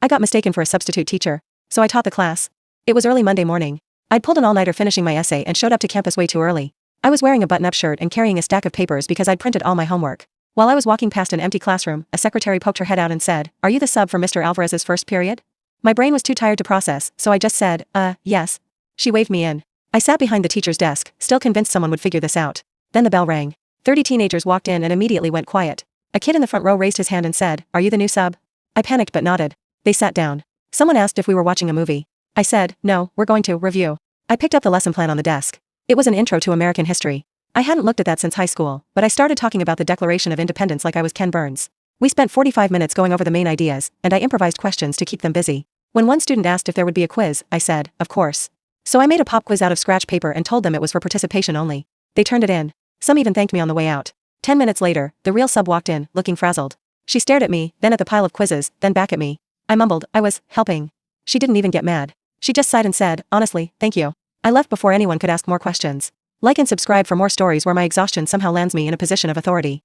I got mistaken for a substitute teacher, so I taught the class. It was early Monday morning. I'd pulled an all-nighter finishing my essay and showed up to campus way too early. I was wearing a button-up shirt and carrying a stack of papers because I'd printed all my homework. While I was walking past an empty classroom, a secretary poked her head out and said, "Are you the sub for Mr. Alvarez's first period?" My brain was too tired to process, so I just said, yes. She waved me in. I sat behind the teacher's desk, still convinced someone would figure this out. Then the bell rang. 30 teenagers walked in and immediately went quiet. A kid in the front row raised his hand and said, "Are you the new sub?" I panicked but nodded. They sat down. Someone asked if we were watching a movie. I said, "No, we're going to review." I picked up the lesson plan on the desk. It was an intro to American history. I hadn't looked at that since high school, but I started talking about the Declaration of Independence like I was Ken Burns. We spent 45 minutes going over the main ideas, and I improvised questions to keep them busy. When one student asked if there would be a quiz, I said, "Of course." So I made a pop quiz out of scratch paper and told them it was for participation only. They turned it in. Some even thanked me on the way out. 10 minutes later, the real sub walked in, looking frazzled. She stared at me, then at the pile of quizzes, then back at me. I mumbled, I was helping. She didn't even get mad. She just sighed and said, "Honestly, thank you." I left before anyone could ask more questions. Like and subscribe for more stories where my exhaustion somehow lands me in a position of authority.